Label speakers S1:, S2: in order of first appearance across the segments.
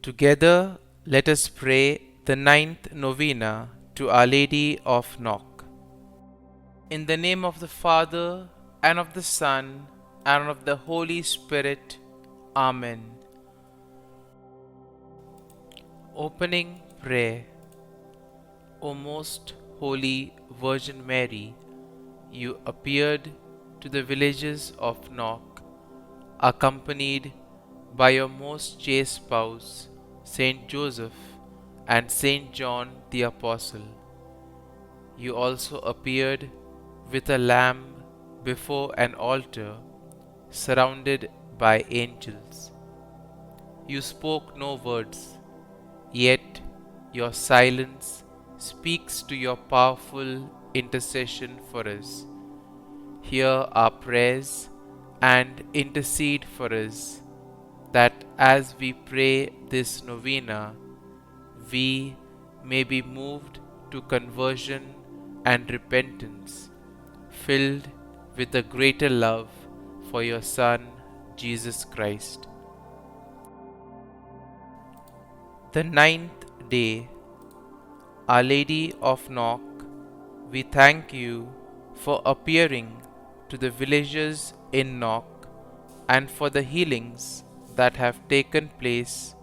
S1: Together, let us pray the ninth novena to Our Lady of Knock. In the name of the Father, and of the Son, and of the Holy Spirit. Amen. Opening Prayer. O most holy Virgin Mary, you appeared to the villages of Knock, accompanied by your most chaste spouse, Saint Joseph and Saint John the Apostle. You also appeared with a lamb before an altar, surrounded by angels. You spoke no words, yet your silence speaks to your powerful intercession for us. Hear our prayers and intercede for us, that as we pray this novena, we may be moved to conversion and repentance, filled with a greater love for your Son, Jesus Christ. The ninth day. Our Lady of Knock, we thank you for appearing to the villagers in Knock and for the healings that have taken place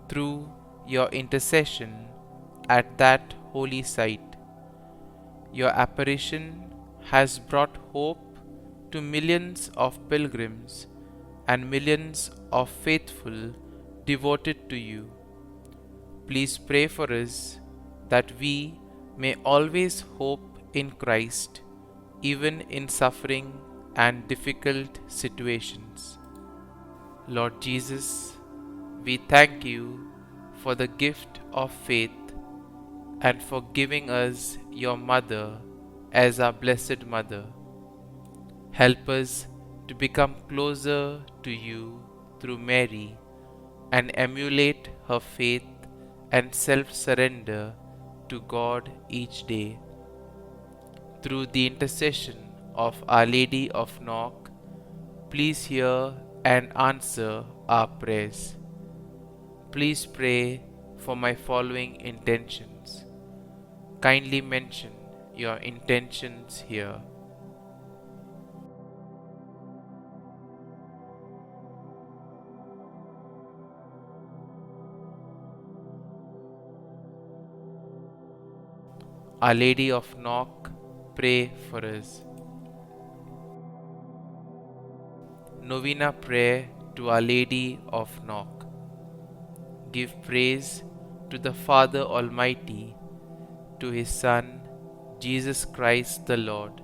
S1: through your intercession at that holy site. Your apparition has brought hope to millions of pilgrims and millions of faithful devoted to you. Please pray for us that we may always hope in Christ, even in suffering and difficult situations. Lord Jesus, we thank you for the gift of faith and for giving us your Mother as our Blessed Mother. Help us to become closer to you through Mary and emulate her faith and self-surrender to God each day. Through the intercession of Our Lady of Knock, please hear and answer our prayers. Please pray for my following intentions. Kindly mention your intentions here. Our Lady of Knock, pray for us. Novena Prayer to Our Lady of Knock. Give praise to the Father Almighty, to His Son, Jesus Christ the Lord,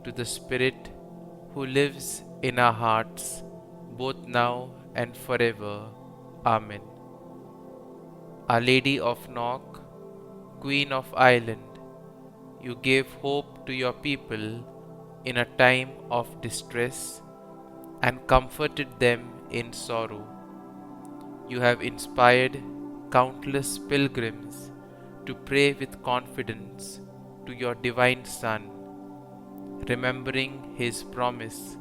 S1: to the Spirit who lives in our hearts, both now and forever. Amen. Our Lady of Knock, Queen of Ireland, you gave hope to your people in a time of distress and comforted them in sorrow. You have inspired countless pilgrims to pray with confidence to your divine Son, remembering His promise,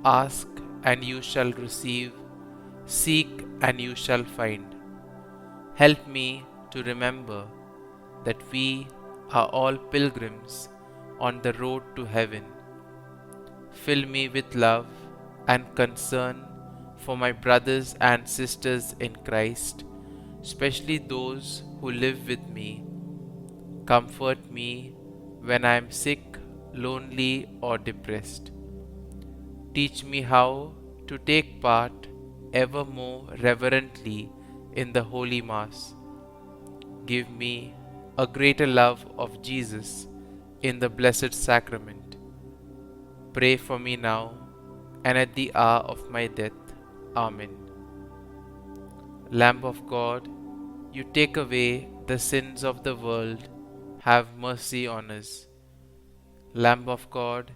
S1: ask and you shall receive, seek and you shall find. Help me to remember that we are all pilgrims on the road to heaven. Fill me with love and concern for my brothers and sisters in Christ, especially those who live with me. Comfort me when I am sick, lonely, or depressed. Teach me how to take part ever more reverently in the Holy Mass. Give me a greater love of Jesus in the Blessed Sacrament. Pray for me now and at the hour of my death. Amen. Lamb of God, you take away the sins of the world, have mercy on us. Lamb of God,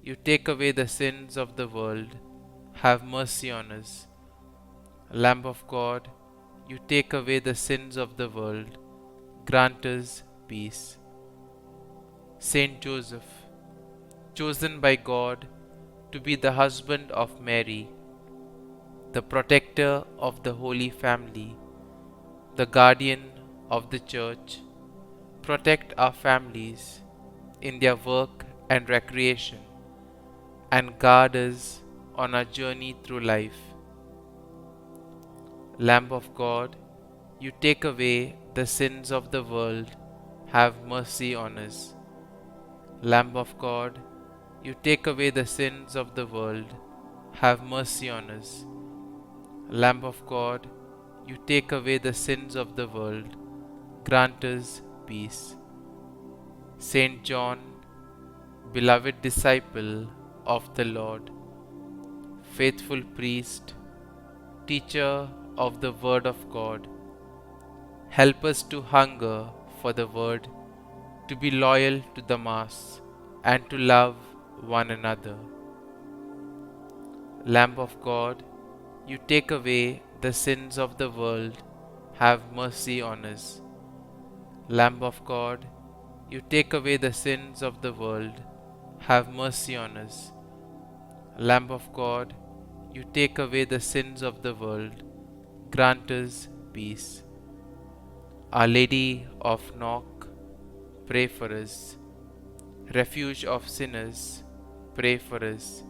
S1: you take away the sins of the world, have mercy on us. Lamb of God, you take away the sins of the world, grant us peace. Saint Joseph, chosen by God to be the husband of Mary, the protector of the Holy Family, the guardian of the Church, protect our families in their work and recreation, and guard us on our journey through life. Lamb of God, you take away the sins of the world, have mercy on us. Lamb of God, you take away the sins of the world, have mercy on us. Lamb of God, you take away the sins of the world, grant us peace. Saint John, beloved disciple of the Lord, faithful priest, teacher of the Word of God, help us to hunger for the Word, to be loyal to the Mass, and to love one another. Lamb of God, you take away the sins of the world, have mercy on us. Lamb of God, you take away the sins of the world, have mercy on us. Lamb of God, you take away the sins of the world, grant us peace. Our Lady of Knock, pray for us. Refuge of sinners, pray for us.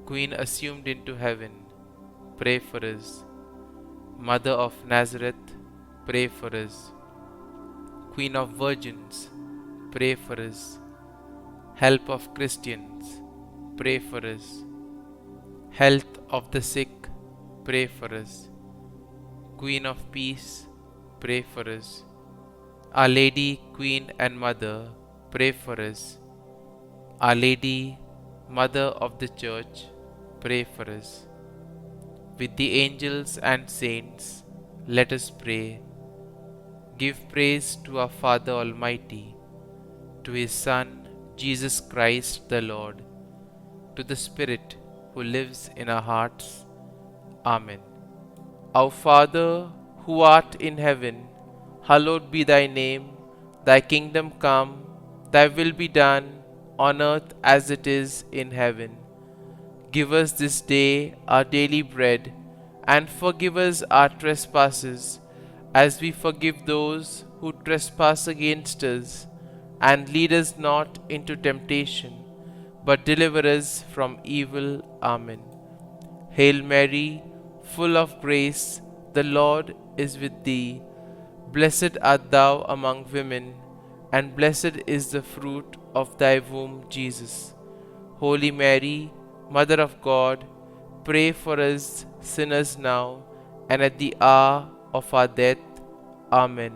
S1: Queen assumed into heaven, pray for us. Mother of Nazareth, pray for us. Queen of Virgins, pray for us. Help of Christians, pray for us. Health of the sick, pray for us. Queen of Peace, pray for us. Our Lady, Queen and Mother, pray for us. Our Lady, Mother of the Church, pray for us. With the angels and saints, let us pray. Give praise to our Father Almighty, to His Son, Jesus Christ the Lord, to the Spirit who lives in our hearts. Amen. Our Father, who art in heaven, hallowed be thy name. Thy kingdom come, thy will be done, on earth as it is in heaven. Give us this day our daily bread, and forgive us our trespasses, as we forgive those who trespass against us. And lead us not into temptation, but deliver us from evil. Amen. Hail Mary, full of grace, the Lord is with thee. Blessed art thou among women, and blessed is the fruit of thy womb, Jesus. Holy Mary, Mother of God, pray for us sinners now and at the hour of our death. Amen.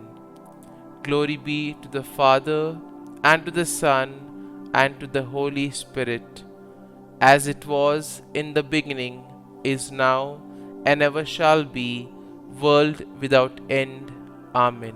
S1: Glory be to the Father, and to the Son, and to the Holy Spirit, as it was in the beginning, is now, and ever shall be, world without end. Amen.